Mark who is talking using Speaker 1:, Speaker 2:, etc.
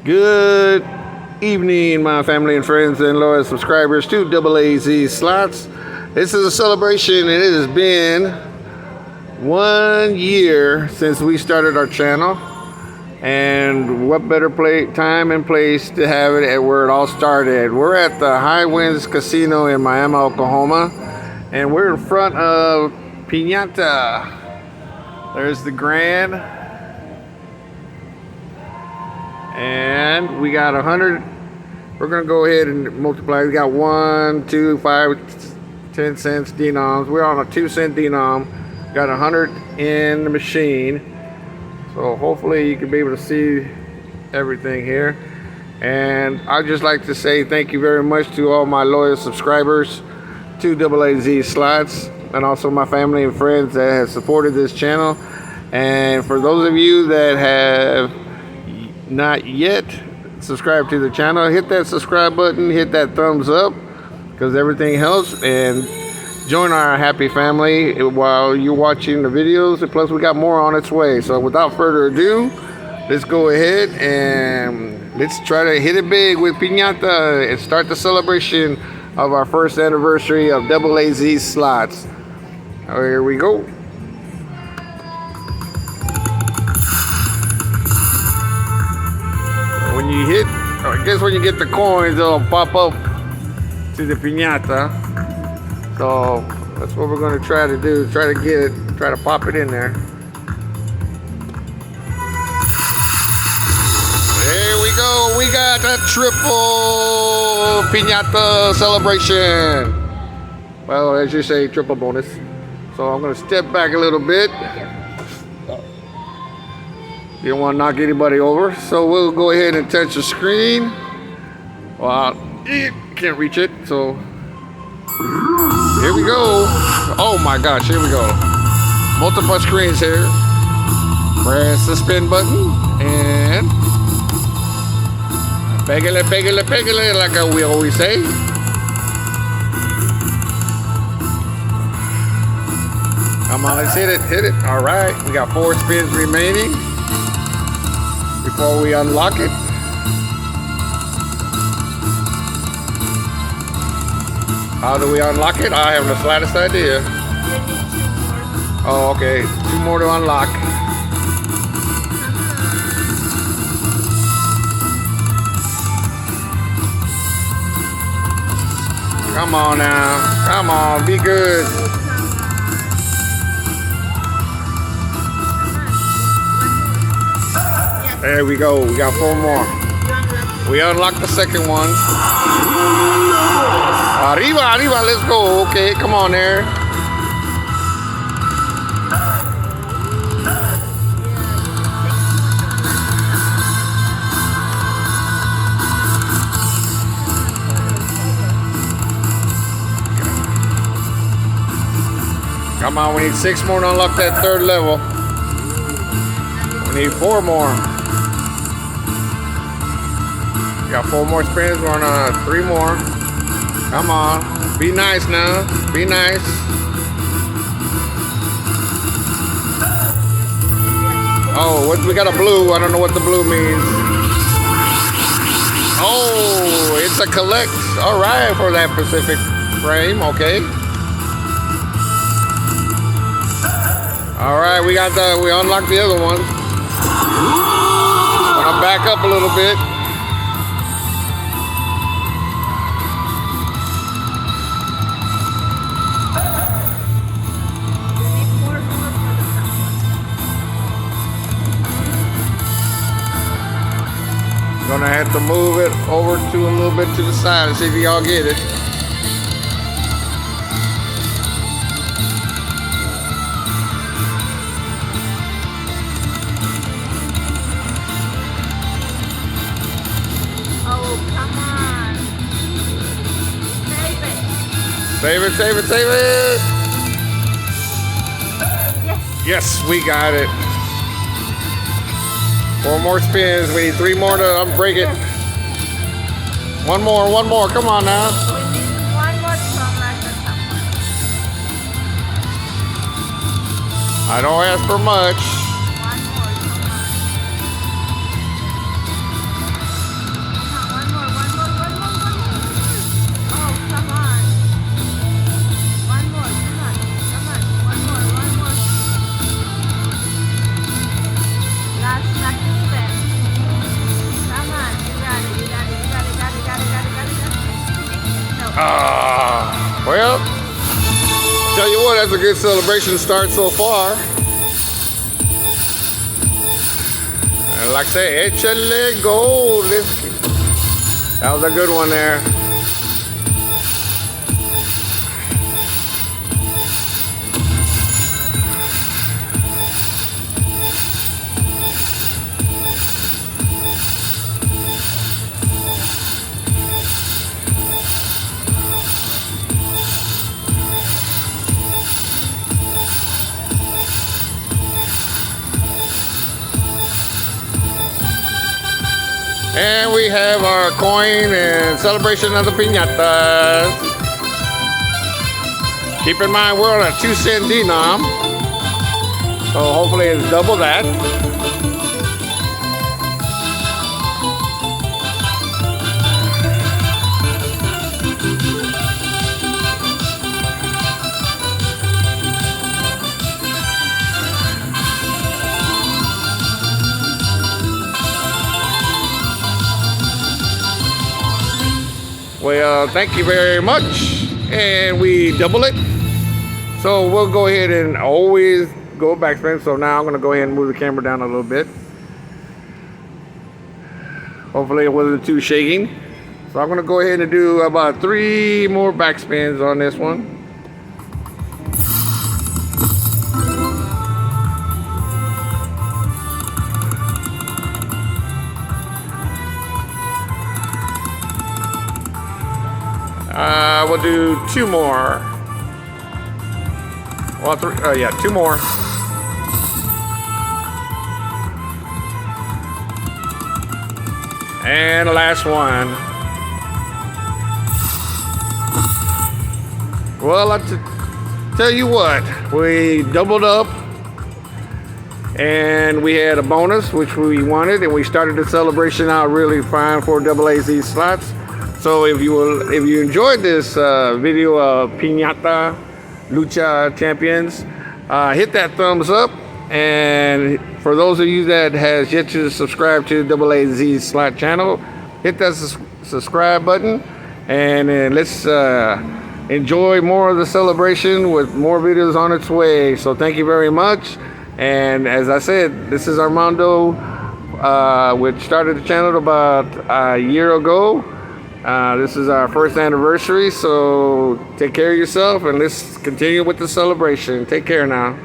Speaker 1: Good evening, my family and friends and loyal subscribers to AAZ Slots. This is a celebration, and it has been 1 year since we started our channel. And what better time and place to have it at where it all started. We're at the High Winds Casino in Miami, Oklahoma, and we're in front of Piñata. There's the Grand. And we got 100. We're gonna go ahead and multiply. We got 1, 2, 5, 10 cents denoms. We're on a 2-cent denom. Got 100 in the machine. So hopefully you can be able to see everything here. And I'd just like to say thank you very much to all my loyal subscribers to AAZ Slots, and also my family and friends that have supported this channel. And for those of you that have not yet subscribed to the channel, hit that subscribe button, hit that thumbs up, because everything helps, and join our happy family while you're watching the videos. And plus we got more on its way. So without further ado, let's go ahead and let's try to hit it big with Piñata and start the celebration of our first anniversary of AAZ Slots. Here we go. When you hit, I guess when you get the coins, it'll pop up to the piñata. So that's what we're going to try to do. Try to get it, try to pop it in there. There we go. We got a triple piñata celebration. Well, as you say, triple bonus. So I'm going to step back a little bit. You don't want to knock anybody over, so we'll go ahead and touch the screen. Well, can't reach it, so here we go. Oh my gosh, here we go. Multiple screens here. Press the spin button and pégale, pégale, pégale, like we always say. Come on, let's hit it, hit it. All right, we got 4 spins remaining before we unlock it. How do we unlock it? I have the slightest idea. Oh, okay. 2 more to unlock. Come on now. Come on, be good. There we go. We got 4 more. We unlocked the second one. Arriba, arriba, let's go. Okay, come on there. Come on, we need 6 more to unlock that 3rd level. We need 4 more. We got 4 more spins. We're on 3 more. Come on. Be nice now. Be nice. Oh, we got a blue. I don't know what the blue means. Oh, it's a collect. All right, for that Pacific frame. Okay. All right, we unlocked the other one. I'm gonna back up a little bit. Gonna have to move it over to a little bit to the side and see if y'all get it.
Speaker 2: Oh, come on. Save it.
Speaker 1: Save it, save it, save it.
Speaker 2: Yes.
Speaker 1: Yes, we got it. 4 more spins. We need 3 more to unbreak it. 1 more. Come on now.
Speaker 2: We need 1 more from like the top one.
Speaker 1: I don't ask for much.
Speaker 2: 1 more.
Speaker 1: Well, tell you what, that's a good celebration start so far. And like I say, échale gold. That was a good one there. And we have our coin in celebration of the piñatas. Keep in mind we're on a 2-cent denom, so hopefully it's double that. Well, thank you very much. And we double it. So we'll go ahead and always go backspin. So now I'm going to go ahead and move the camera down a little bit. Hopefully it wasn't too shaking. So I'm going to go ahead and do about 3 more backspins on this one. We'll do 2 more. Well, 3, yeah, 2 more. And the last one. Well, tell you what, we doubled up and we had a bonus, which we wanted, and we started the celebration out really fine for AAZ slots. So if you enjoyed this video of Piñata Lucha Champions, hit that thumbs up. And for those of you that has yet to subscribe to AAZ slot channel, hit that subscribe button, and then let's enjoy more of the celebration with more videos on its way. So thank you very much. And as I said, this is Armando, which started the channel about a year ago. This is our first anniversary, so take care of yourself and let's continue with the celebration. Take care now.